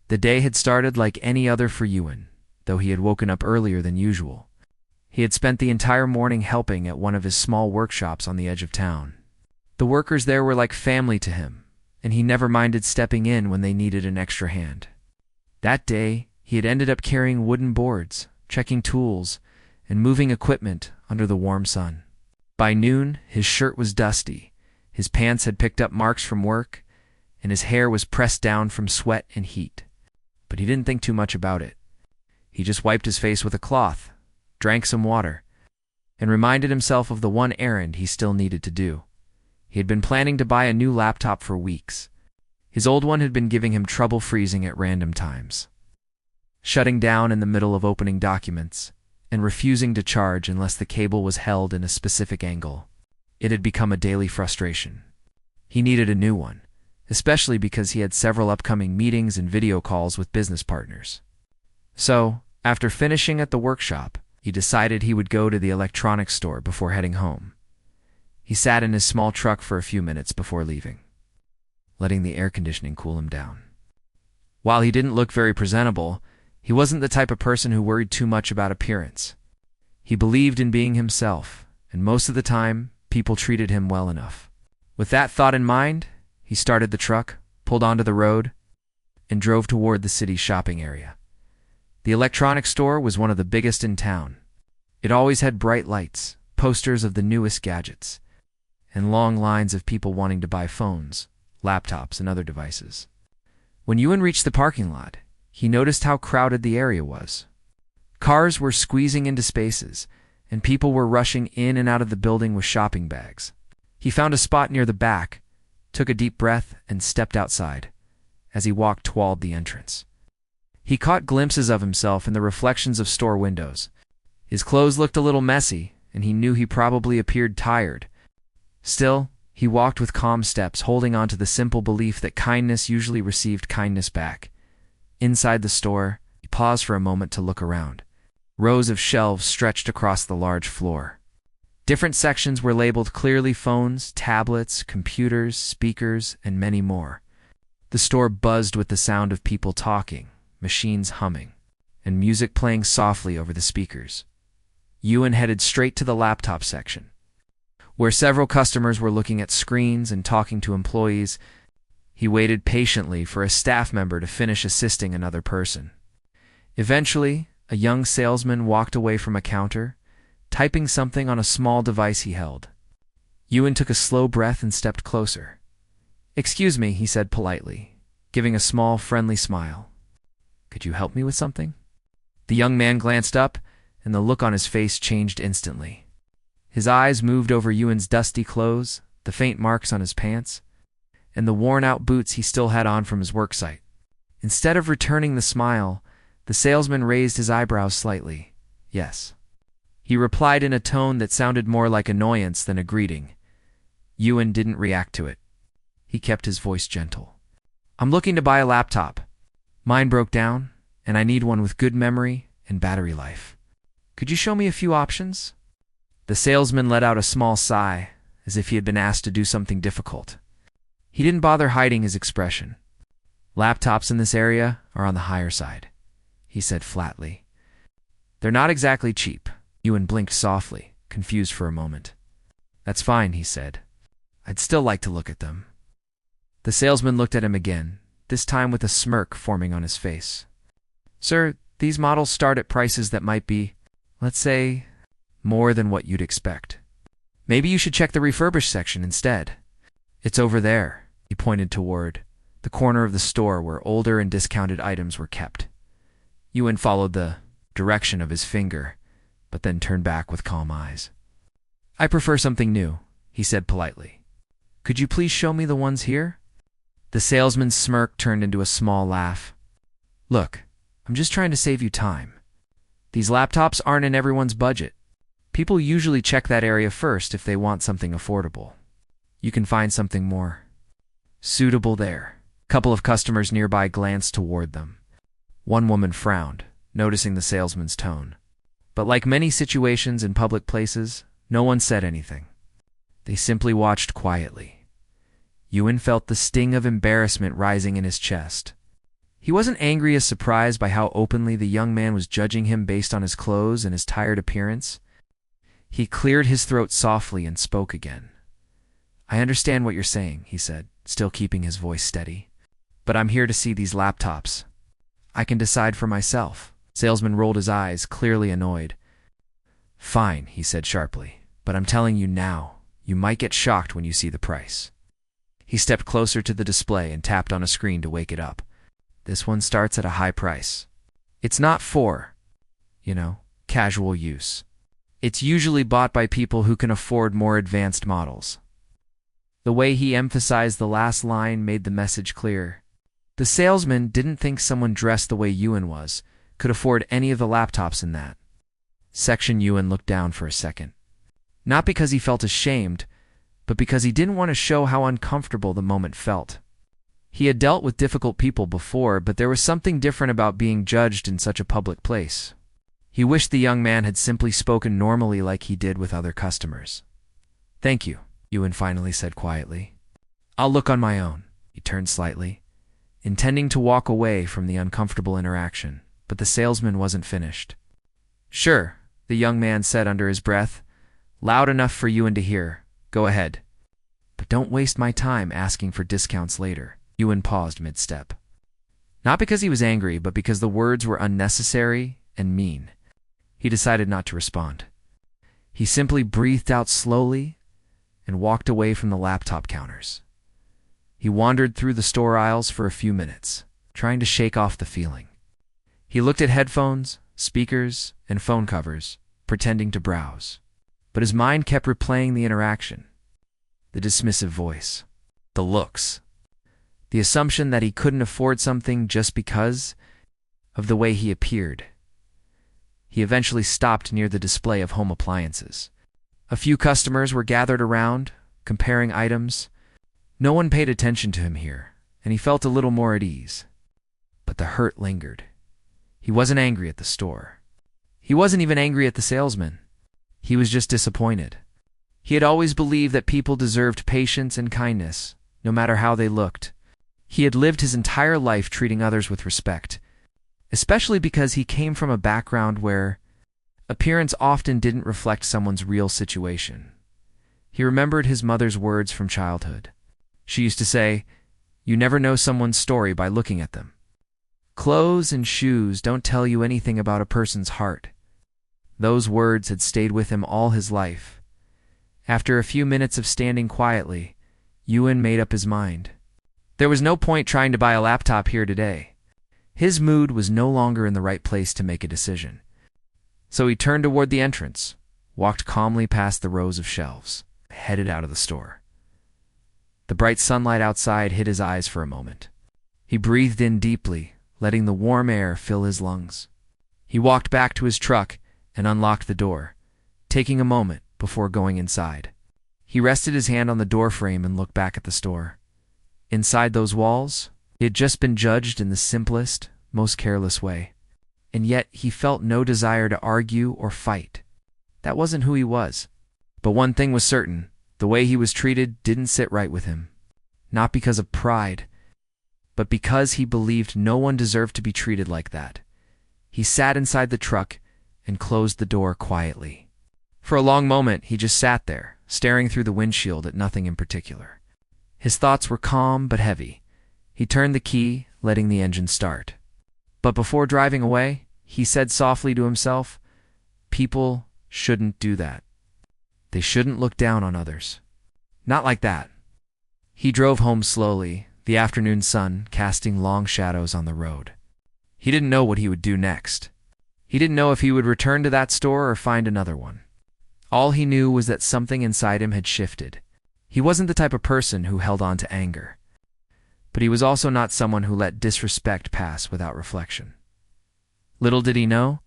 The day had started like any other for Ewan, though he had woken up earlier than usual. He had spent the entire morning helping at one of his small workshops on the edge of town. The workers there were like family to him, and he never minded stepping in when they needed an extra hand. That day, he had ended up carrying wooden boards, checking tools, and moving equipment under the warm sun. By noon, his shirt was dusty, his pants had picked up marks from work, and his hair was pressed down from sweat and heat. But he didn't think too much about it. He just wiped his face with a cloth, drank some water, and reminded himself of the one errand he still needed to do. He had been planning to buy a new laptop for weeks. His old one had been giving him trouble freezing at random times, shutting down in the middle of opening documents, and refusing to charge unless the cable was held in a specific angle. It had become a daily frustration. He needed a new one, especially because he had several upcoming meetings and video calls with business partners. So, after finishing at the workshop, he decided he would go to the electronics store before heading home. He sat in his small truck for a few minutes before leaving, letting the air conditioning cool him down. While he didn't look very presentable, he wasn't the type of person who worried too much about appearance. He believed in being himself, and most of the time, people treated him well enough. With that thought in mind, he started the truck, pulled onto the road, and drove toward the city's shopping area. The electronics store was one of the biggest in town. It always had bright lights, posters of the newest gadgets, and long lines of people wanting to buy phones, laptops, and other devices. When Ewan reached the parking lot, he noticed how crowded the area was. Cars were squeezing into spaces, and people were rushing in and out of the building with shopping bags. He found a spot near the back, took a deep breath, and stepped outside. As he walked toward the entrance, he caught glimpses of himself in the reflections of store windows. His clothes looked a little messy, and he knew he probably appeared tired. Still, he walked with calm steps, holding on to the simple belief that kindness usually received kindness back. Inside the store, he paused for a moment to look around. Rows of shelves stretched across the large floor. Different sections were labeled clearly: phones, tablets, computers, speakers, and many more. The store buzzed with the sound of people talking, machines humming, and music playing softly over the speakers. Ewan headed straight to the laptop section, where several customers were looking at screens and talking to employees. He waited patiently for a staff member to finish assisting another person. Eventually, a young salesman walked away from a counter, typing something on a small device he held. Ewan took a slow breath and stepped closer. "Excuse me," he said politely, giving a small, friendly smile. "Could you help me with something?" The young man glanced up, and the look on his face changed instantly. His eyes moved over Ewan's dusty clothes, the faint marks on his pants, and the worn-out boots he still had on from his worksite. Instead of returning the smile, the salesman raised his eyebrows slightly. "Yes." He replied in a tone that sounded more like annoyance than a greeting. Ewan didn't react to it. He kept his voice gentle. "I'm looking to buy a laptop. Mine broke down, and I need one with good memory and battery life. Could you show me a few options?" The salesman let out a small sigh, as if he had been asked to do something difficult. He didn't bother hiding his expression. "Laptops in this area are on the higher side," he said flatly. "They're not exactly cheap." Ewan blinked softly, confused for a moment. "That's fine," he said. "I'd still like to look at them." The salesman looked at him again, this time with a smirk forming on his face. "Sir, these models start at prices that might be, let's say, more than what you'd expect. Maybe you should check the refurbished section instead. It's over there," he pointed toward the corner of the store where older and discounted items were kept. Ewan followed the direction of his finger, but then turned back with calm eyes. "I prefer something new," he said politely. "Could you please show me the ones here?" The salesman's smirk turned into a small laugh. "Look, I'm just trying to save you time. These laptops aren't in everyone's budget. People usually check that area first if they want something affordable. You can find something more suitable there." A couple of customers nearby glanced toward them. One woman frowned, noticing the salesman's tone. But like many situations in public places, no one said anything. They simply watched quietly. Ewan felt the sting of embarrassment rising in his chest. He wasn't angry as surprised by how openly the young man was judging him based on his clothes and his tired appearance. He cleared his throat softly and spoke again. "I understand what you're saying," he said, still keeping his voice steady. "But I'm here to see these laptops. I can decide for myself." Salesman rolled his eyes, clearly annoyed. "Fine," he said sharply, "but I'm telling you now, you might get shocked when you see the price." He stepped closer to the display and tapped on a screen to wake it up. "This one starts at a high price. It's not for, casual use. It's usually bought by people who can afford more advanced models." The way he emphasized the last line made the message clear. The salesman didn't think someone dressed the way Ewan was could afford any of the laptops in that section. Ewan looked down for a second. Not because he felt ashamed, but because he didn't want to show how uncomfortable the moment felt. He had dealt with difficult people before, but there was something different about being judged in such a public place. He wished the young man had simply spoken normally like he did with other customers. "Thank you," Ewan finally said quietly. "I'll look on my own." He turned slightly, intending to walk away from the uncomfortable interaction, but the salesman wasn't finished. "Sure," the young man said under his breath, loud enough for Ewan to hear. "Go ahead. But don't waste my time asking for discounts later." Ewan paused mid-step. Not because he was angry, but because the words were unnecessary and mean. He decided not to respond. He simply breathed out slowly and walked away from the laptop counters. He wandered through the store aisles for a few minutes, trying to shake off the feeling. He looked at headphones, speakers, and phone covers, pretending to browse. But his mind kept replaying the interaction, the dismissive voice, the looks, the assumption that he couldn't afford something just because of the way he appeared. He eventually stopped near the display of home appliances. A few customers were gathered around, comparing items. No one paid attention to him here, and he felt a little more at ease. But the hurt lingered. He wasn't angry at the store. He wasn't even angry at the salesman. He was just disappointed. He had always believed that people deserved patience and kindness, no matter how they looked. He had lived his entire life treating others with respect, especially because he came from a background where appearance often didn't reflect someone's real situation. He remembered his mother's words from childhood. She used to say, "You never know someone's story by looking at them." Clothes and shoes don't tell you anything about a person's heart. Those words had stayed with him all his life. After a few minutes of standing quietly, Ewan made up his mind. There was no point trying to buy a laptop here today. His mood was no longer in the right place to make a decision. So he turned toward the entrance, walked calmly past the rows of shelves, headed out of the store. The bright sunlight outside hit his eyes for a moment. He breathed in deeply, letting the warm air fill his lungs. He walked back to his truck and unlocked the door, taking a moment before going inside. He rested his hand on the doorframe and looked back at the store. Inside those walls, he had just been judged in the simplest, most careless way. And yet he felt no desire to argue or fight. That wasn't who he was. But one thing was certain, the way he was treated didn't sit right with him. Not because of pride, but because he believed no one deserved to be treated like that. He sat inside the truck and closed the door quietly. For a long moment, he just sat there, staring through the windshield at nothing in particular. His thoughts were calm but heavy. He turned the key, letting the engine start. But before driving away, he said softly to himself, "People shouldn't do that. They shouldn't look down on others. Not like that." He drove home slowly, the afternoon sun casting long shadows on the road. He didn't know what he would do next. He didn't know if he would return to that store or find another one. All he knew was that something inside him had shifted. He wasn't the type of person who held on to anger. But he was also not someone who let disrespect pass without reflection. Little did he know,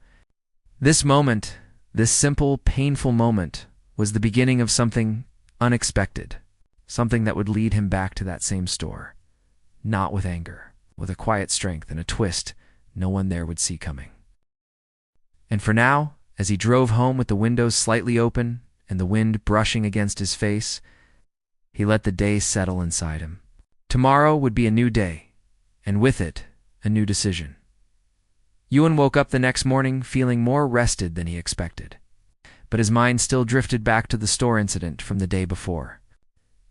this moment, this simple, painful moment, was the beginning of something unexpected, something that would lead him back to that same store. Not with anger, with a quiet strength and a twist no one there would see coming. And for now, as he drove home with the windows slightly open and the wind brushing against his face, he let the day settle inside him. Tomorrow would be a new day, and with it, a a new decision. Ewan woke up the next morning feeling more rested than he expected. But his mind still drifted back to the store incident from the day before.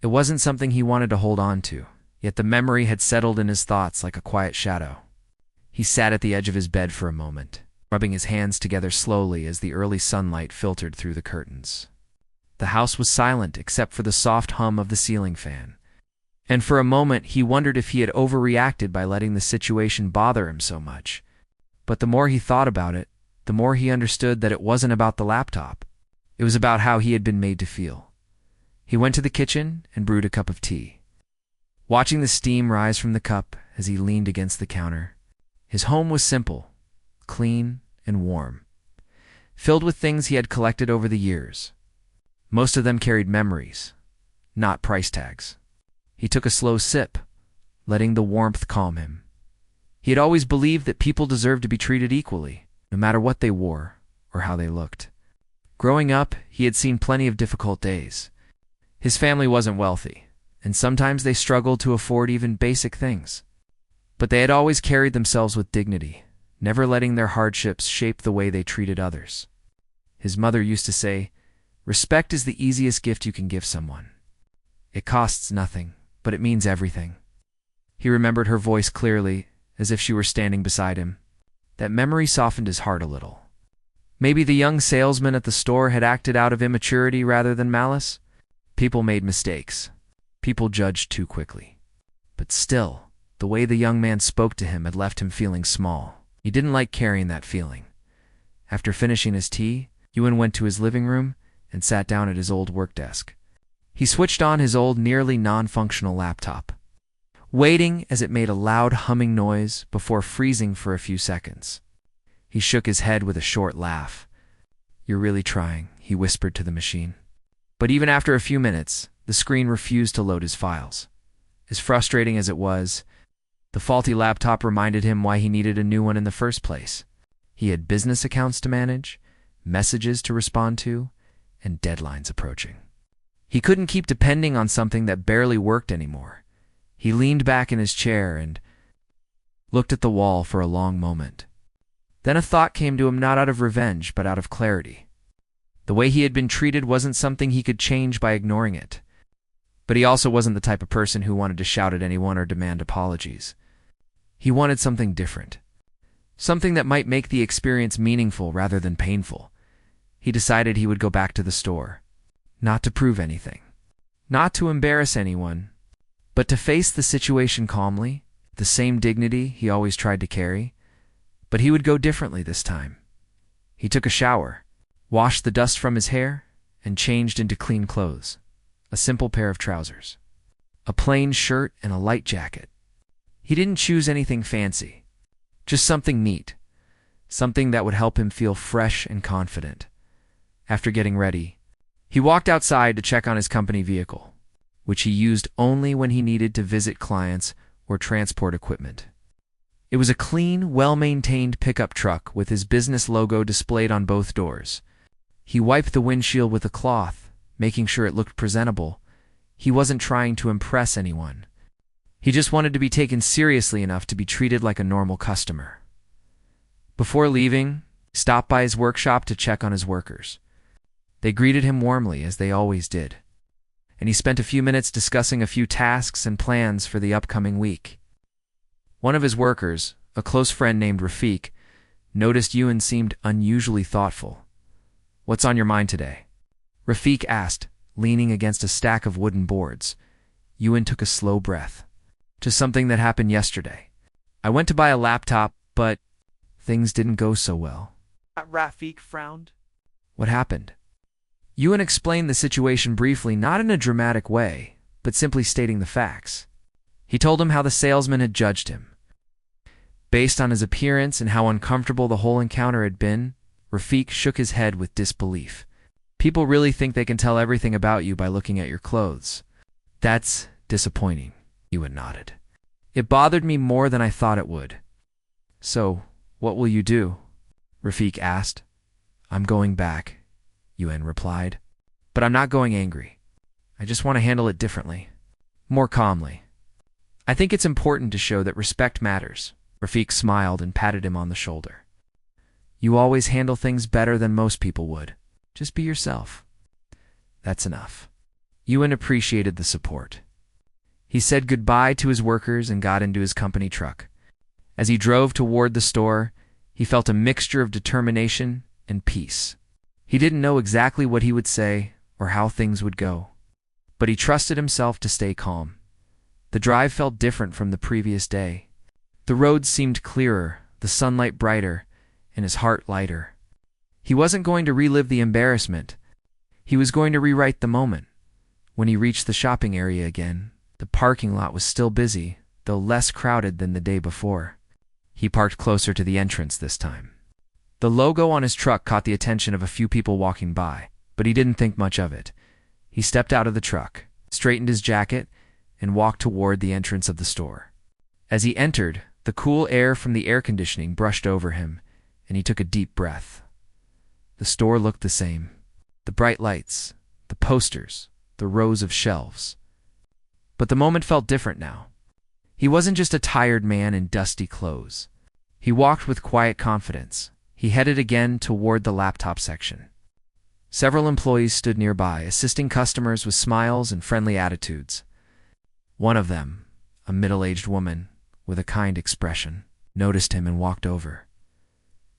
It wasn't something he wanted to hold on to, yet the memory had settled in his thoughts like a quiet shadow. He sat at the edge of his bed for a moment, rubbing his hands together slowly as the early sunlight filtered through the curtains. The house was silent except for the soft hum of the ceiling fan. And for a moment he wondered if he had overreacted by letting the situation bother him so much. But the more he thought about it, the more he understood that it wasn't about the laptop. It was about how he had been made to feel. He went to the kitchen and brewed a cup of tea. Watching the steam rise from the cup as he leaned against the counter, his home was simple, clean, and warm, filled with things he had collected over the years. Most of them carried memories, not price tags. He took a slow sip, letting the warmth calm him. He had always believed that people deserved to be treated equally, no matter what they wore or how they looked. Growing up, he had seen plenty of difficult days. His family wasn't wealthy, and sometimes they struggled to afford even basic things. But they had always carried themselves with dignity, never letting their hardships shape the way they treated others. His mother used to say, "Respect is the easiest gift you can give someone. It costs nothing, but it means everything." He remembered her voice clearly, as if she were standing beside him. That memory softened his heart a little. Maybe the young salesman at the store had acted out of immaturity rather than malice. People made mistakes. People judged too quickly. But still, the way the young man spoke to him had left him feeling small. He didn't like carrying that feeling. After finishing his tea, Ewan went to his living room and sat down at his old work desk. He switched on his old, nearly non-functional laptop, waiting as it made a loud humming noise before freezing for a few seconds. He shook his head with a short laugh. "You're really trying," he whispered to the machine. But even after a few minutes, the screen refused to load his files. As frustrating as it was, the faulty laptop reminded him why he needed a new one in the first place. He had business accounts to manage, messages to respond to, and deadlines approaching. He couldn't keep depending on something that barely worked anymore. He leaned back in his chair and looked at the wall for a long moment. Then a thought came to him, not out of revenge, but out of clarity. The way he had been treated wasn't something he could change by ignoring it. But he also wasn't the type of person who wanted to shout at anyone or demand apologies. He wanted something different. Something that might make the experience meaningful rather than painful. He decided he would go back to the store. Not to prove anything. Not to embarrass anyone. But to face the situation calmly, the same dignity he always tried to carry. But he would go differently this time. He took a shower, washed the dust from his hair, and changed into clean clothes. A simple pair of trousers, a plain shirt, and a light jacket. He didn't choose anything fancy, just something neat, something that would help him feel fresh and confident. After getting ready, he walked outside to check on his company vehicle, which he used only when he needed to visit clients or transport equipment. It was a clean, well-maintained pickup truck with his business logo displayed on both doors. He wiped the windshield with a cloth, making sure it looked presentable. He wasn't trying to impress anyone. He just wanted to be taken seriously enough to be treated like a normal customer. Before leaving, he stopped by his workshop to check on his workers. They greeted him warmly, as they always did, and he spent a few minutes discussing a few tasks and plans for the upcoming week. One of his workers, a close friend named Rafik, noticed Ewan seemed unusually thoughtful. "What's on your mind today?" Rafik asked, leaning against a stack of wooden boards. Ewan took a slow breath. "Just something that happened yesterday. I went to buy a laptop, but things didn't go so well." Rafik frowned. "What happened?" Ewan explained the situation briefly, not in a dramatic way, but simply stating the facts. He told him how the salesman had judged him. Based on his appearance and how uncomfortable the whole encounter had been, Rafik shook his head with disbelief. "People really think they can tell everything about you by looking at your clothes. That's disappointing," Ewan nodded. "It bothered me more than I thought it would." "So, what will you do?" Rafik asked. "I'm going back," Ewan replied. "But I'm not going angry. I just want to handle it differently. More calmly. I think it's important to show that respect matters, Rafik smiled and patted him on the shoulder. You always handle things better than most people would. Just be yourself. That's enough. Yuan appreciated the support. He said goodbye to his workers and got into his company truck. As he drove toward the store, he felt a mixture of determination and peace. He didn't know exactly what he would say or how things would go, but he trusted himself to stay calm. The drive felt different from the previous day. The roads seemed clearer, the sunlight brighter, and his heart lighter. He wasn't going to relive the embarrassment. He was going to rewrite the moment. When he reached the shopping area again, the parking lot was still busy, though less crowded than the day before. He parked closer to the entrance this time. The logo on his truck caught the attention of a few people walking by, but he didn't think much of it. He stepped out of the truck, straightened his jacket, and walked toward the entrance of the store. As he entered, the cool air from the air conditioning brushed over him, and he took a deep breath. The store looked the same. The bright lights, the posters, the rows of shelves. But the moment felt different now. He wasn't just a tired man in dusty clothes. He walked with quiet confidence. He headed again toward the laptop section. Several employees stood nearby, assisting customers with smiles and friendly attitudes. One of them, a middle-aged woman with a kind expression, noticed him and walked over.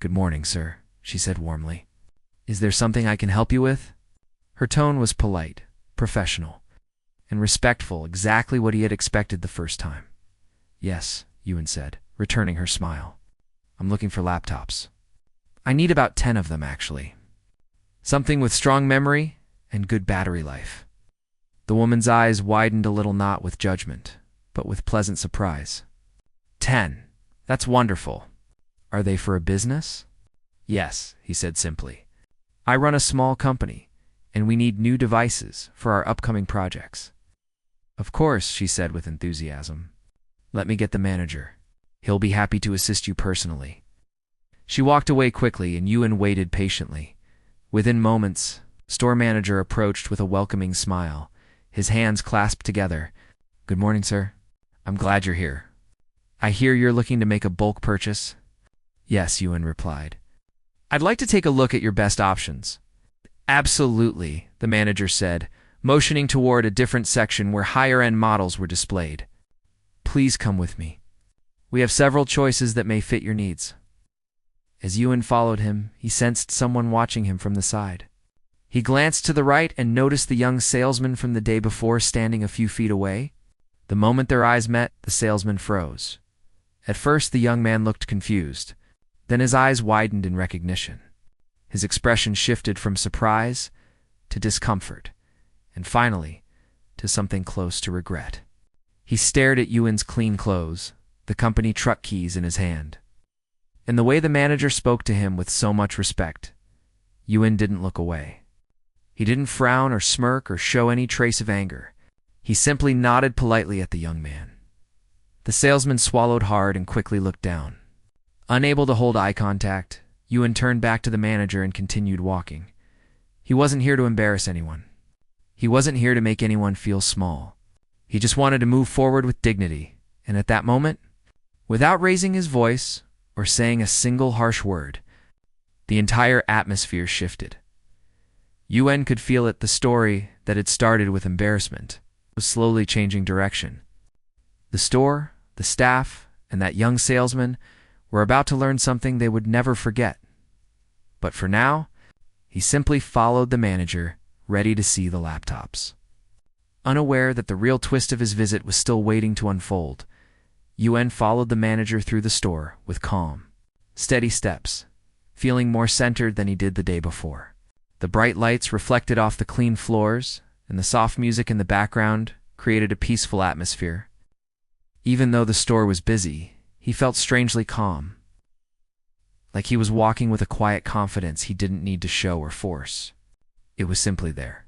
"Good morning, sir," she said warmly. "Is there something I can help you with?" Her tone was polite, professional, and respectful, exactly what he had expected the first time. "Yes," Yuan said, returning her smile. "I'm looking for laptops. I need about 10 of them, actually. Something with strong memory and good battery life." The woman's eyes widened a little, not with judgment, but with pleasant surprise. 10. That's wonderful. Are they for a business?" "Yes," he said simply. "I run a small company, and we need new devices for our upcoming projects." "Of course," she said with enthusiasm. "Let me get the manager. He'll be happy to assist you personally." She walked away quickly, and Yuan waited patiently. Within moments, the store manager approached with a welcoming smile, his hands clasped together. "Good morning, sir. I'm glad you're here. I hear you're looking to make a bulk purchase?" "Yes," Yuan replied. "I'd like to take a look at your best options." "Absolutely," the manager said, motioning toward a different section where higher-end models were displayed. "Please come with me. We have several choices that may fit your needs." As Yuan followed him, he sensed someone watching him from the side. He glanced to the right and noticed the young salesman from the day before standing a few feet away. The moment their eyes met, the salesman froze. At first, the young man looked confused. Then his eyes widened in recognition. His expression shifted from surprise to discomfort, and finally, to something close to regret. He stared at Yuan's clean clothes, the company truck keys in his hand, and the way the manager spoke to him with so much respect. Yuan didn't look away. He didn't frown or smirk or show any trace of anger. He simply nodded politely at the young man. The salesman swallowed hard and quickly looked down. Unable to hold eye contact, Yuan turned back to the manager and continued walking. He wasn't here to embarrass anyone. He wasn't here to make anyone feel small. He just wanted to move forward with dignity, and at that moment, without raising his voice or saying a single harsh word, the entire atmosphere shifted. Yuan could feel it. The story that had started with embarrassment was slowly changing direction. The store, the staff, and that young salesman were about to learn something they would never forget. But for now, he simply followed the manager, ready to see the laptops. Unaware that the real twist of his visit was still waiting to unfold, Yuan followed the manager through the store with calm, steady steps, feeling more centered than he did the day before. The bright lights reflected off the clean floors, and the soft music in the background created a peaceful atmosphere. Even though the store was busy, he felt strangely calm, like he was walking with a quiet confidence he didn't need to show or force. It was simply there.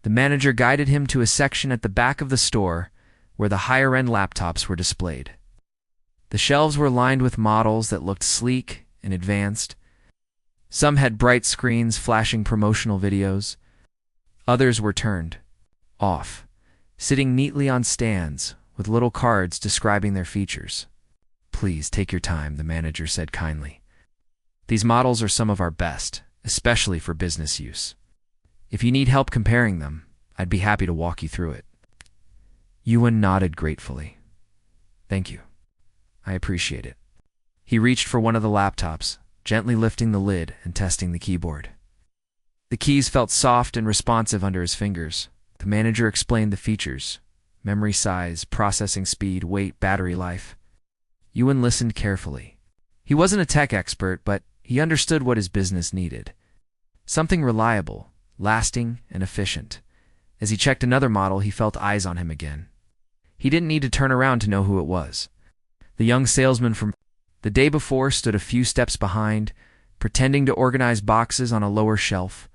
The manager guided him to a section at the back of the store where the higher-end laptops were displayed. The shelves were lined with models that looked sleek and advanced. Some had bright screens flashing promotional videos. Others were turned off, sitting neatly on stands with little cards describing their features. Please take your time, the manager said kindly. These models are some of our best, especially for business use. If you need help comparing them, I'd be happy to walk you through it. Ewan nodded gratefully. Thank you. I appreciate it. He reached for one of the laptops, gently lifting the lid and testing the keyboard. The keys felt soft and responsive under his fingers. The manager explained the features: memory size, processing speed, weight, battery life. Ewan listened carefully. He wasn't a tech expert, but he understood what his business needed. Something reliable, lasting, and efficient. As he checked another model, he felt eyes on him again. He didn't need to turn around to know who it was. The young salesman from the day before stood a few steps behind, pretending to organize boxes on a lower shelf.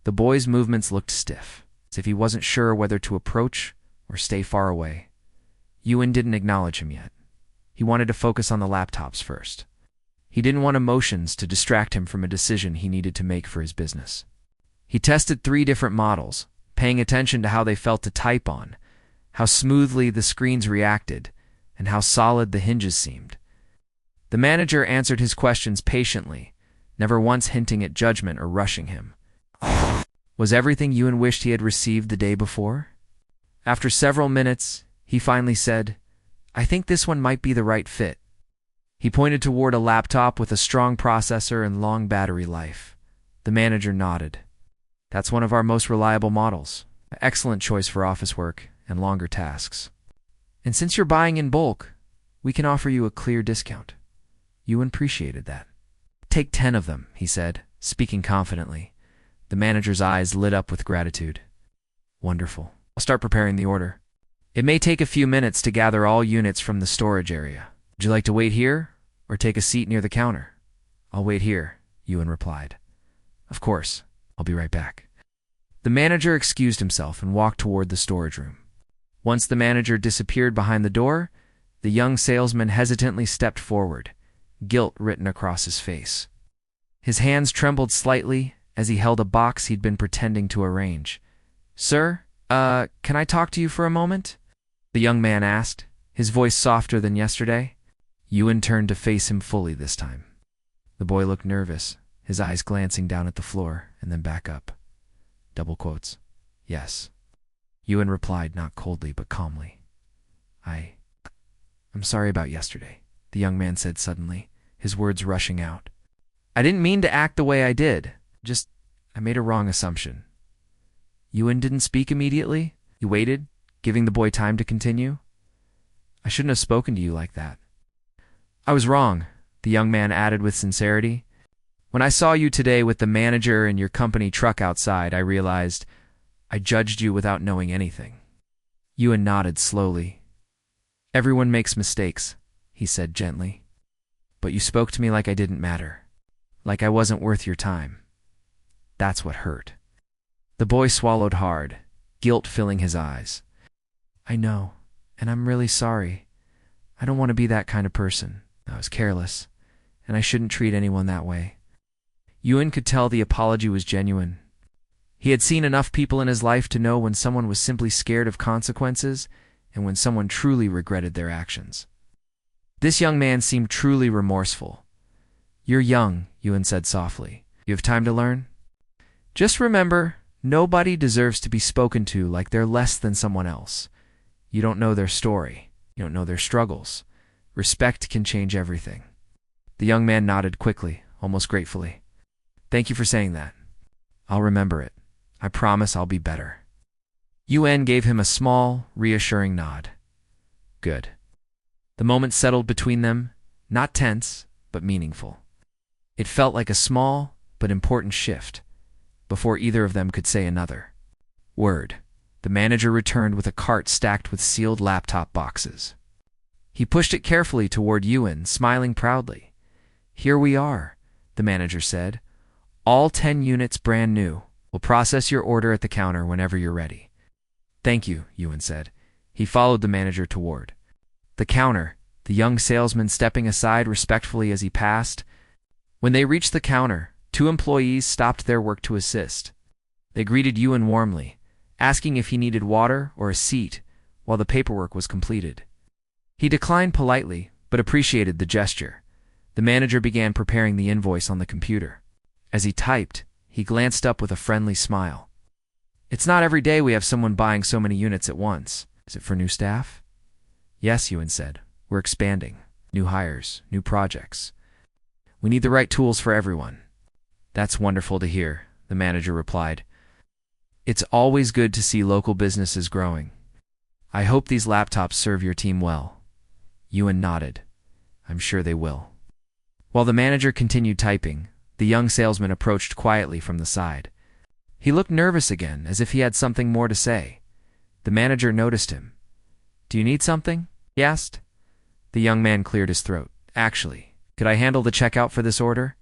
The boy's movements looked stiff, as if he wasn't sure whether to approach or stay far away. Ewan didn't acknowledge him yet. He wanted to focus on the laptops first. He didn't want emotions to distract him from a decision he needed to make for his business. He tested 3 different models, paying attention to how they felt to type on, how smoothly the screens reacted, and how solid the hinges seemed. The manager answered his questions patiently, never once hinting at judgment or rushing him. Was everything Ewan wished he had received the day before? After several minutes, he finally said, I think this one might be the right fit. He pointed toward a laptop with a strong processor and long battery life. The manager nodded. That's one of our most reliable models. An excellent choice for office work and longer tasks. And since you're buying in bulk, we can offer you a clear discount. Ewan appreciated that. Take 10 of them, he said, speaking confidently. The manager's eyes lit up with gratitude. Wonderful. I'll start preparing the order. It may take a few minutes to gather all units from the storage area. Would you like to wait here or take a seat near the counter? I'll wait here, Ewan replied. Of course. I'll be right back. The manager excused himself and walked toward the storage room. Once the manager disappeared behind the door, the young salesman hesitantly stepped forward, guilt written across his face. His hands trembled slightly as he held a box he'd been pretending to arrange. Sir, can I talk to you for a moment? The young man asked, his voice softer than yesterday. Ewan turned to face him fully this time. The boy looked nervous, his eyes glancing down at the floor and then back up. Double quotes. Yes. Ewan replied, not coldly but calmly. I'm sorry about yesterday, the young man said suddenly, his words rushing out. I didn't mean to act the way I did. I made a wrong assumption. Ewan didn't speak immediately. He waited, giving the boy time to continue. I shouldn't have spoken to you like that. I was wrong, the young man added with sincerity. When I saw you today with the manager and your company truck outside, I realized I judged you without knowing anything. Ewan nodded slowly. Everyone makes mistakes, he said gently. But you spoke to me like I didn't matter, like I wasn't worth your time. That's what hurt. The boy swallowed hard, guilt filling his eyes. I know, and I'm really sorry. I don't want to be that kind of person. I was careless, and I shouldn't treat anyone that way. Ewan could tell the apology was genuine. He had seen enough people in his life to know when someone was simply scared of consequences and when someone truly regretted their actions. This young man seemed truly remorseful. You're young, Ewan said softly. You have time to learn? Just remember, nobody deserves to be spoken to like they're less than someone else. You don't know their story. You don't know their struggles. Respect can change everything. The young man nodded quickly, almost gratefully. Thank you for saying that. I'll remember it. I promise I'll be better. Ewan gave him a small, reassuring nod. Good. The moment settled between them, not tense, but meaningful. It felt like a small, but important shift, before either of them could say another word. The manager returned with a cart stacked with sealed laptop boxes. He pushed it carefully toward Ewan, smiling proudly. Here we are, the manager said. All 10 units brand new. We'll process your order at the counter whenever you're ready. Thank you, Ewan said. He followed the manager toward the counter, the young salesman stepping aside respectfully as he passed. When they reached the counter, 2 employees stopped their work to assist. They greeted Ewan warmly, asking if he needed water or a seat while the paperwork was completed. He declined politely, but appreciated the gesture. The manager began preparing the invoice on the computer. As he typed, he glanced up with a friendly smile. "It's not every day we have someone buying so many units at once. Is it for new staff?" "Yes," Ewan said. "We're expanding. New hires, new projects. We need the right tools for everyone." "That's wonderful to hear," the manager replied. "It's always good to see local businesses growing. I hope these laptops serve your team well." Ewan nodded. "I'm sure they will." While the manager continued typing, the young salesman approached quietly from the side. He looked nervous again, as if he had something more to say. The manager noticed him. "Do you need something?" he asked. The young man cleared his throat. "Actually, could I handle the checkout for this order?"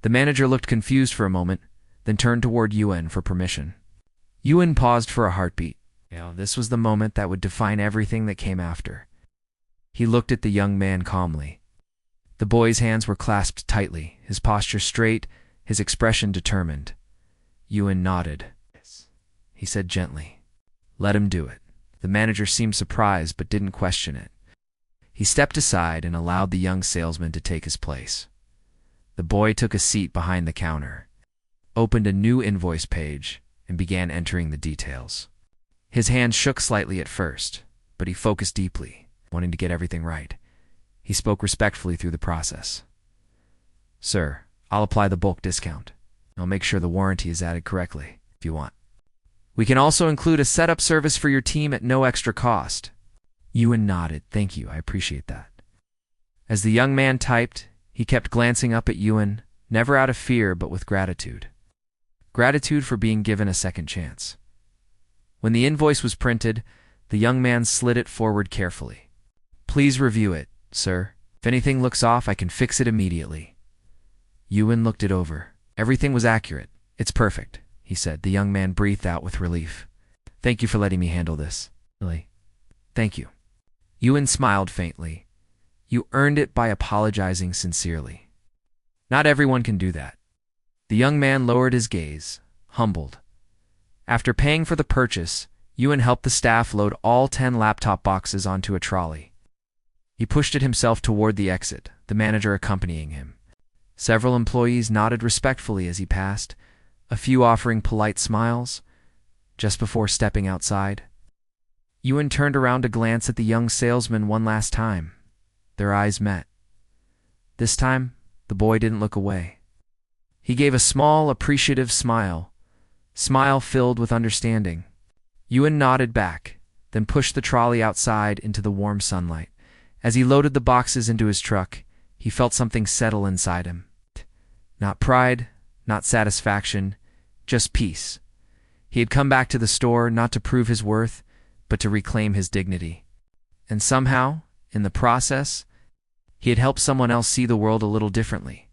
The manager looked confused for a moment, then turned toward Ewan for permission. Ewan paused for a heartbeat. This was the moment that would define everything that came after. He looked at the young man calmly. The boy's hands were clasped tightly, his posture straight, his expression determined. Ewan nodded. "Yes," he said gently. "Let him do it." The manager seemed surprised but didn't question it. He stepped aside and allowed the young salesman to take his place. The boy took a seat behind the counter, opened a new invoice page, and began entering the details. His hands shook slightly at first, but he focused deeply, wanting to get everything right. He spoke respectfully through the process. "Sir, I'll apply the bulk discount. I'll make sure the warranty is added correctly, if you want. We can also include a setup service for your team at no extra cost." Ewan nodded. "Thank you, I appreciate that." As the young man typed, he kept glancing up at Ewan, never out of fear but with gratitude. Gratitude for being given a second chance. When the invoice was printed, the young man slid it forward carefully. "Please review it, sir. If anything looks off, I can fix it immediately." Ewan looked it over. Everything was accurate. "It's perfect," he said. The young man breathed out with relief. "Thank you for letting me handle this. Really. Thank you." Ewan smiled faintly. "You earned it by apologizing sincerely. Not everyone can do that." The young man lowered his gaze, humbled. After paying for the purchase, Ewan helped the staff load all 10 laptop boxes onto a trolley. He pushed it himself toward the exit, the manager accompanying him. Several employees nodded respectfully as he passed, a few offering polite smiles. Just before stepping outside, Ewan turned around to glance at the young salesman one last time. Their eyes met. This time, the boy didn't look away. He gave a small, appreciative smile filled with understanding. Ewan nodded back, then pushed the trolley outside into the warm sunlight. As he loaded the boxes into his truck, he felt something settle inside him. Not pride, not satisfaction, just peace. He had come back to the store not to prove his worth, but to reclaim his dignity. And somehow, in the process, he had helped someone else see the world a little differently.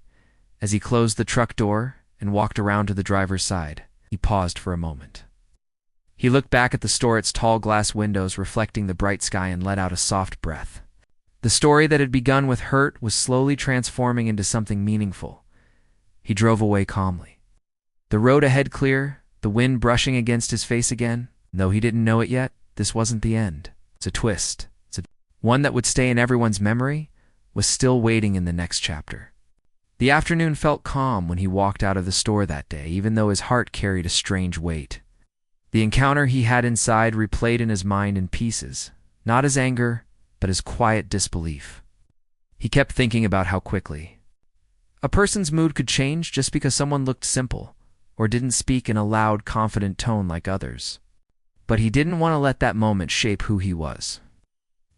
As he closed the truck door and walked around to the driver's side, he paused for a moment. He looked back at the store, its tall glass windows reflecting the bright sky, and let out a soft breath. The story that had begun with hurt was slowly transforming into something meaningful. He drove away calmly. The road ahead clear, the wind brushing against his face again. Though he didn't know it yet, this wasn't the end. It's a twist. One that would stay in everyone's memory, was still waiting in the next chapter. The afternoon felt calm when he walked out of the store that day, even though his heart carried a strange weight. The encounter he had inside replayed in his mind in pieces, not as anger, but as quiet disbelief. He kept thinking about how quickly a person's mood could change just because someone looked simple or didn't speak in a loud, confident tone like others. But he didn't want to let that moment shape who he was.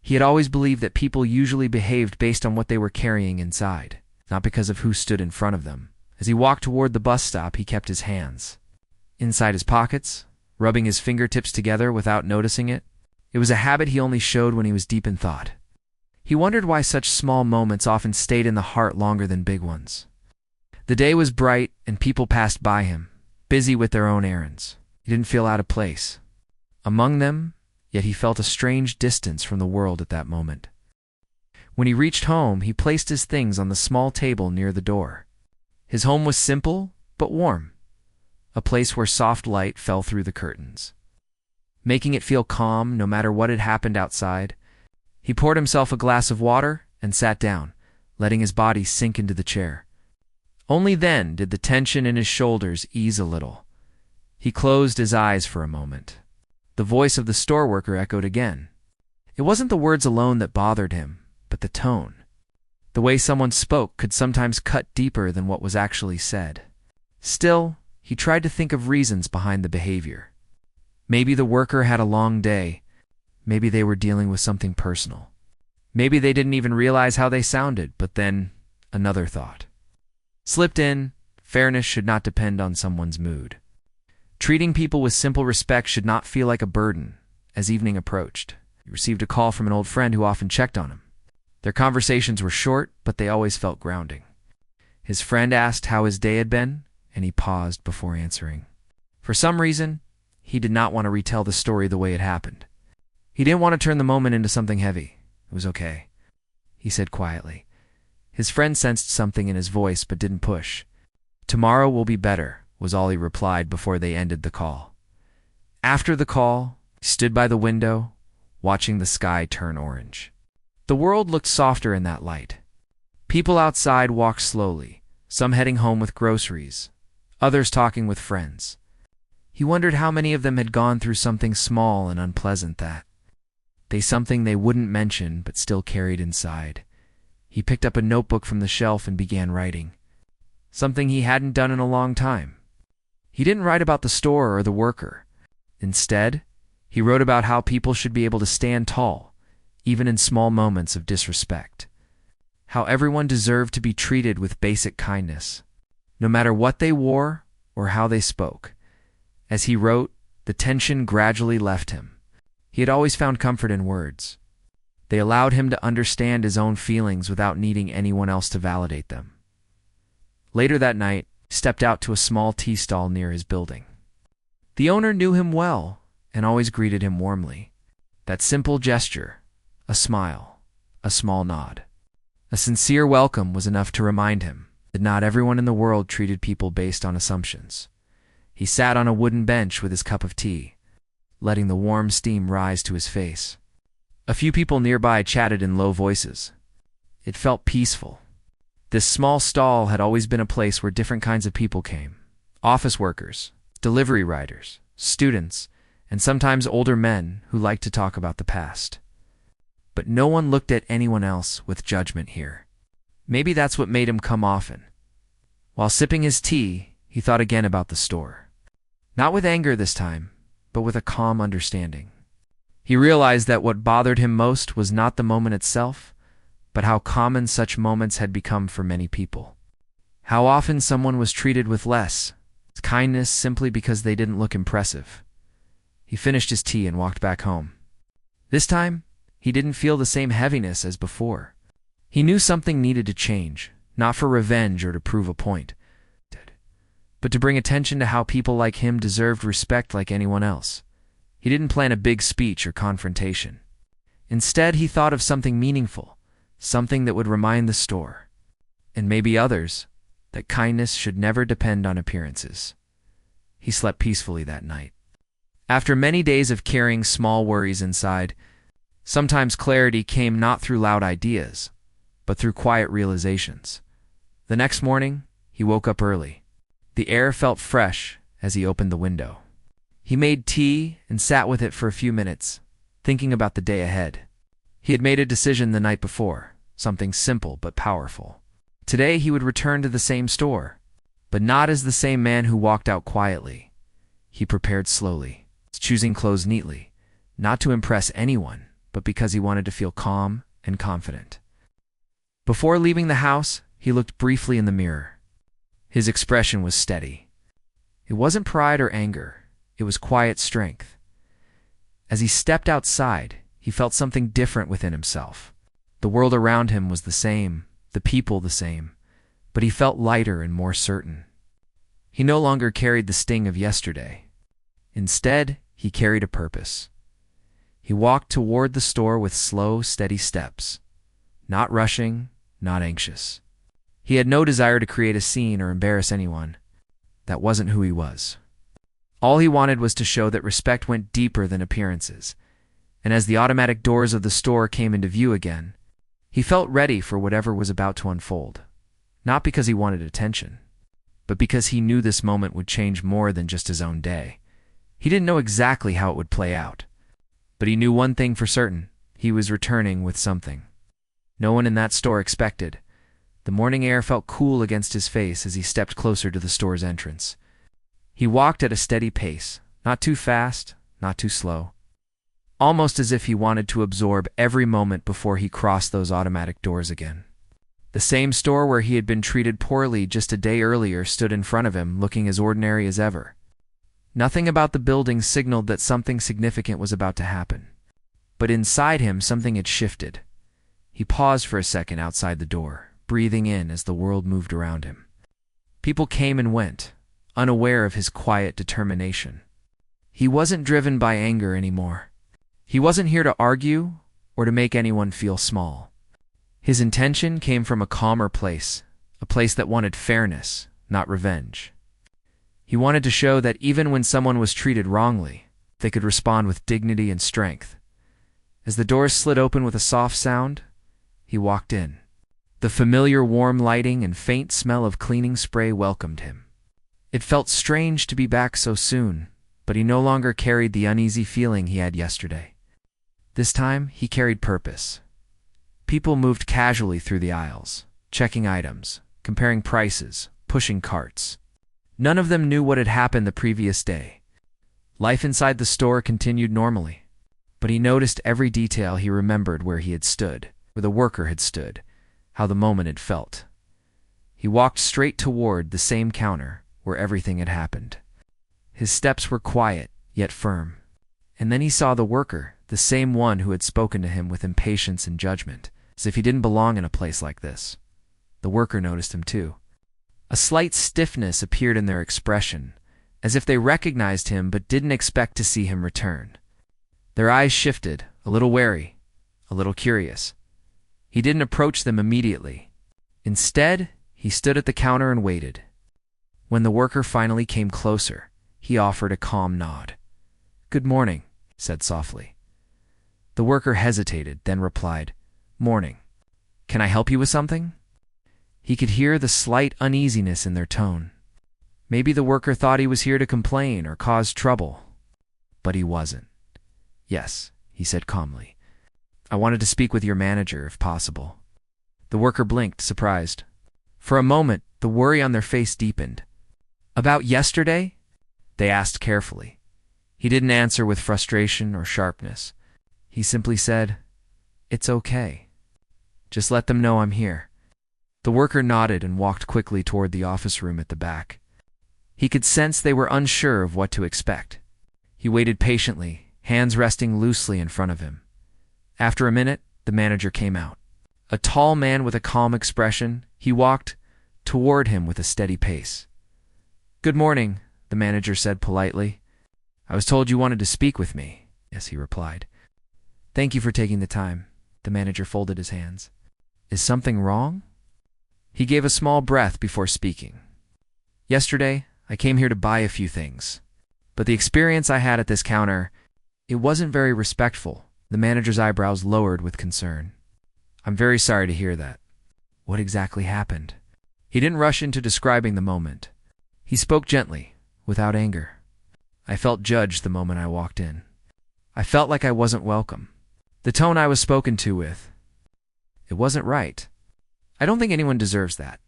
He had always believed that people usually behaved based on what they were carrying inside, not because of who stood in front of them. As he walked toward the bus stop, he kept his hands inside his pockets, rubbing his fingertips together without noticing it. It was a habit he only showed when he was deep in thought. He wondered why such small moments often stayed in the heart longer than big ones. The day was bright and people passed by him, busy with their own errands. He didn't feel out of place among them, yet he felt a strange distance from the world at that moment. When he reached home, he placed his things on the small table near the door. His home was simple but warm, a place where soft light fell through the curtains, making it feel calm no matter what had happened outside. He poured himself a glass of water and sat down, letting his body sink into the chair. Only then did the tension in his shoulders ease a little. He closed his eyes for a moment. The voice of the store worker echoed again. It wasn't the words alone that bothered him, but the tone. The way someone spoke could sometimes cut deeper than what was actually said. Still, he tried to think of reasons behind the behavior. Maybe the worker had a long day. Maybe they were dealing with something personal. Maybe they didn't even realize how they sounded, but then another thought slipped in. Fairness should not depend on someone's mood. Treating people with simple respect should not feel like a burden. As evening approached, he received a call from an old friend who often checked on him. Their conversations were short, but they always felt grounding. His friend asked how his day had been, and he paused before answering. For some reason, he did not want to retell the story the way it happened. He didn't want to turn the moment into something heavy. It was okay, he said quietly. His friend sensed something in his voice but didn't push. Tomorrow will be better, was all he replied before they ended the call. After the call, he stood by the window, watching the sky turn orange. The world looked softer in that light. People outside walked slowly, some heading home with groceries, others talking with friends. He wondered how many of them had gone through something small and unpleasant that something they wouldn't mention but still carried inside. He picked up a notebook from the shelf and began writing. Something he hadn't done in a long time. He didn't write about the store or the worker. Instead, he wrote about how people should be able to stand tall, even in small moments of disrespect. How everyone deserved to be treated with basic kindness, no matter what they wore or how they spoke. As he wrote, the tension gradually left him. He had always found comfort in words. They allowed him to understand his own feelings without needing anyone else to validate them. Later that night, he stepped out to a small tea stall near his building. The owner knew him well and always greeted him warmly. That simple gesture, a smile, a small nod, a sincere welcome was enough to remind him that not everyone in the world treated people based on assumptions. He sat on a wooden bench with his cup of tea, letting the warm steam rise to his face. A few people nearby chatted in low voices. It felt peaceful. This small stall had always been a place where different kinds of people came. Office workers, delivery riders, students, and sometimes older men who liked to talk about the past. But no one looked at anyone else with judgment here. Maybe that's what made him come often. While sipping his tea, he thought again about the store. Not with anger this time, but with a calm understanding. He realized that what bothered him most was not the moment itself, but how common such moments had become for many people. How often someone was treated with less kindness simply because they didn't look impressive. He finished his tea and walked back home. This time, he didn't feel the same heaviness as before. He knew something needed to change, not for revenge or to prove a point, but to bring attention to how people like him deserved respect like anyone else. He didn't plan a big speech or confrontation. Instead, he thought of something meaningful, something that would remind the store, and maybe others, that kindness should never depend on appearances. He slept peacefully that night. After many days of carrying small worries inside, sometimes clarity came not through loud ideas, but through quiet realizations. The next morning, he woke up early. The air felt fresh as he opened the window. He made tea and sat with it for a few minutes, thinking about the day ahead. He had made a decision the night before, something simple but powerful. Today he would return to the same store, but not as the same man who walked out quietly. He prepared slowly, choosing clothes neatly, not to impress anyone, but because he wanted to feel calm and confident. Before leaving the house, he looked briefly in the mirror. His expression was steady. It wasn't pride or anger, it was quiet strength. As he stepped outside, he felt something different within himself. The world around him was the same, the people the same, but he felt lighter and more certain. He no longer carried the sting of yesterday. Instead, he carried a purpose. He walked toward the store with slow, steady steps, not rushing, not anxious. He had no desire to create a scene or embarrass anyone. That wasn't who he was. All he wanted was to show that respect went deeper than appearances, and as the automatic doors of the store came into view again, He felt ready for whatever was about to unfold, not because he wanted attention, but because he knew this moment would change more than just his own day. He didn't know exactly how it would play out, but he knew one thing for certain: he was returning with something no one in that store expected. The morning air felt cool against his face as he stepped closer to the store's entrance. He walked at a steady pace, not too fast, not too slow, almost as if he wanted to absorb every moment before he crossed those automatic doors again. The same store where he had been treated poorly just a day earlier stood in front of him, looking as ordinary as ever. Nothing about the building signaled that something significant was about to happen. But inside him, something had shifted. He paused for a second outside the door, breathing in as the world moved around him. People came and went, unaware of his quiet determination. He wasn't driven by anger anymore. He wasn't here to argue or to make anyone feel small. His intention came from a calmer place, a place that wanted fairness, not revenge. He wanted to show that even when someone was treated wrongly, they could respond with dignity and strength. As the doors slid open with a soft sound, he walked in. The familiar warm lighting and faint smell of cleaning spray welcomed him. It felt strange to be back so soon, but he no longer carried the uneasy feeling he had yesterday. This time, he carried purpose. People moved casually through the aisles, checking items, comparing prices, pushing carts. None of them knew what had happened the previous day. Life inside the store continued normally, but he noticed every detail. He remembered where he had stood, where the worker had stood, how the moment had felt. He walked straight toward the same counter where everything had happened. His steps were quiet, yet firm. And then he saw the worker, the same one who had spoken to him with impatience and judgment, as if he didn't belong in a place like this. The worker noticed him too. A slight stiffness appeared in their expression, as if they recognized him but didn't expect to see him return. Their eyes shifted, a little wary, a little curious. He didn't approach them immediately. Instead, he stood at the counter and waited. When the worker finally came closer, he offered a calm nod. "Good morning," he said softly. The worker hesitated, then replied, "Morning. Can I help you with something?" He could hear the slight uneasiness in their tone. Maybe the worker thought he was here to complain or cause trouble. But he wasn't. "Yes," he said calmly. "I wanted to speak with your manager, if possible." The worker blinked, surprised. For a moment, the worry on their face deepened. "About yesterday?" they asked carefully. He didn't answer with frustration or sharpness. He simply said, "It's okay. Just let them know I'm here." The worker nodded and walked quickly toward the office room at the back. He could sense they were unsure of what to expect. He waited patiently, hands resting loosely in front of him. After a minute, the manager came out. A tall man with a calm expression, he walked toward him with a steady pace. "Good morning," the manager said politely. "I was told you wanted to speak with me." "Yes," he replied. "Thank you for taking the time." The manager folded his hands. "Is something wrong?" He gave a small breath before speaking. "Yesterday, I came here to buy a few things. But the experience I had at this counter, it wasn't very respectful." The manager's eyebrows lowered with concern. "I'm very sorry to hear that." "What exactly happened?" He didn't rush into describing the moment. He spoke gently, without anger. "I felt judged the moment I walked in. I felt like I wasn't welcome. The tone I was spoken to with, it wasn't right. I don't think anyone deserves that."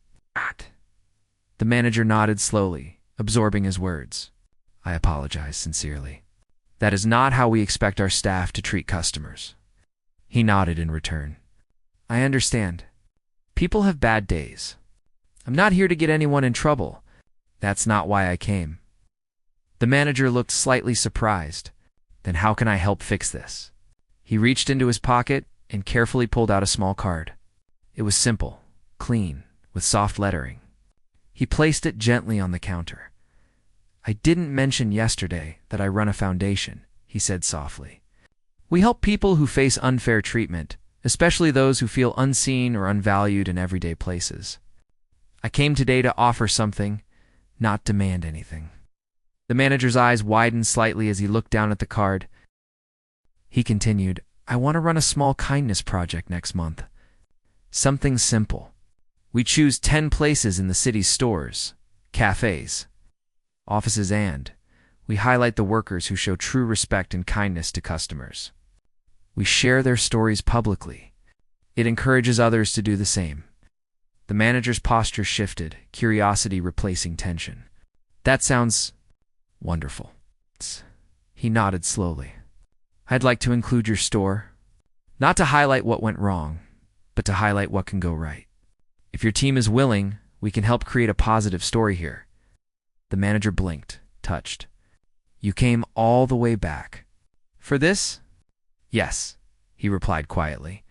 The manager nodded slowly, absorbing his words. "I apologize sincerely. That is not how we expect our staff to treat customers." He nodded in return. "I understand. People have bad days. I'm not here to get anyone in trouble. That's not why I came." The manager looked slightly surprised. "Then how can I help fix this?" He reached into his pocket and carefully pulled out a small card. It was simple, clean, with soft lettering. He placed it gently on the counter. "I didn't mention yesterday that I run a foundation," he said softly. "We help people who face unfair treatment, especially those who feel unseen or unvalued in everyday places. I came today to offer something, not demand anything." The manager's eyes widened slightly as he looked down at the card. He continued, "I want to run a small kindness project next month. Something simple. We choose 10 places in the city's stores, cafes, offices, and we highlight the workers who show true respect and kindness to customers. We share their stories publicly. It encourages others to do the same. The manager's posture shifted, curiosity replacing tension. That sounds wonderful. He nodded slowly. I'd like to include your store, not to highlight what went wrong, but to highlight what can go right. If your team is willing, we can help create a positive story here. The manager blinked, touched. You came all the way back. For this? Yes, he replied quietly.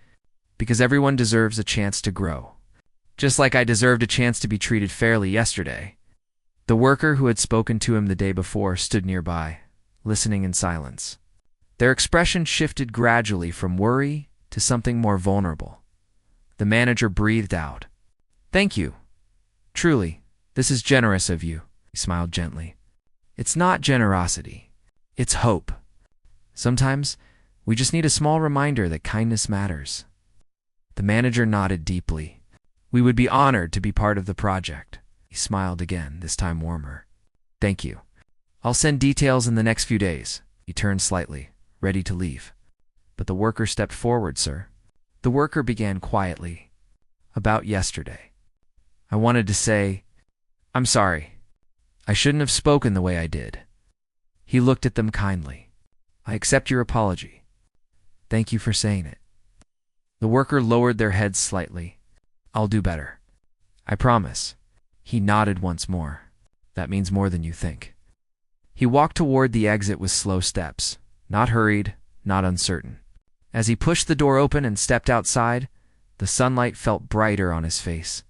Because everyone deserves a chance to grow. Just like I deserved a chance to be treated fairly yesterday. The worker who had spoken to him the day before stood nearby, listening in silence. Their expression shifted gradually from worry to something more vulnerable. The manager breathed out. Thank you. Truly, this is generous of you, he smiled gently. It's not generosity. It's hope. Sometimes, we just need a small reminder that kindness matters. The manager nodded deeply. We would be honored to be part of the project. He smiled again, this time warmer. Thank you. I'll send details in the next few days. He turned slightly, ready to leave. But the worker stepped forward, sir. The worker began quietly. About yesterday. I wanted to say, I'm sorry. I shouldn't have spoken the way I did. He looked at them kindly. I accept your apology. Thank you for saying it. The worker lowered their heads slightly. I'll do better. I promise. He nodded once more. That means more than you think. He walked toward the exit with slow steps, not hurried, not uncertain. As he pushed the door open and stepped outside, the sunlight felt brighter on his face.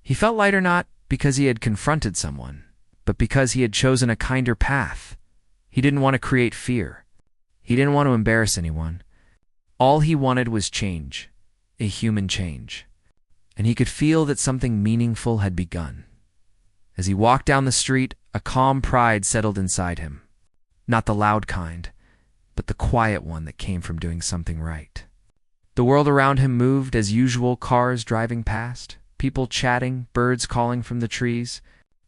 He felt lighter not because he had confronted someone, but because he had chosen a kinder path. He didn't want to create fear. He didn't want to embarrass anyone. All he wanted was change, a human change. And he could feel that something meaningful had begun. As he walked down the street, a calm pride settled inside him. Not the loud kind, but the quiet one that came from doing something right. The world around him moved as usual, cars driving past, people chatting, birds calling from the trees,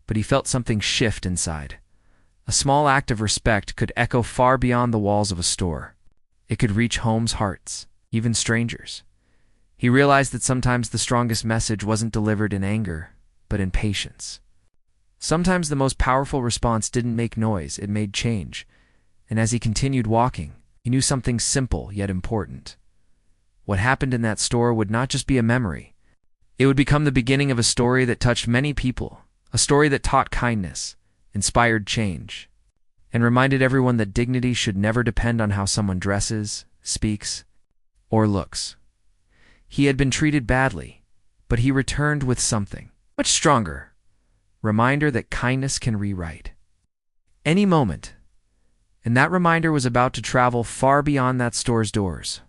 but he felt something shift inside. A small act of respect could echo far beyond the walls of a store. It could reach homes' hearts, even strangers. He realized that sometimes the strongest message wasn't delivered in anger, but in patience. Sometimes the most powerful response didn't make noise, it made change. And as he continued walking, he knew something simple yet important. What happened in that store would not just be a memory. It would become the beginning of a story that touched many people, a story that taught kindness, inspired change, and reminded everyone that dignity should never depend on how someone dresses, speaks, or looks. He had been treated badly, but he returned with something much stronger. Reminder that kindness can rewrite any moment. And that reminder was about to travel far beyond that store's doors.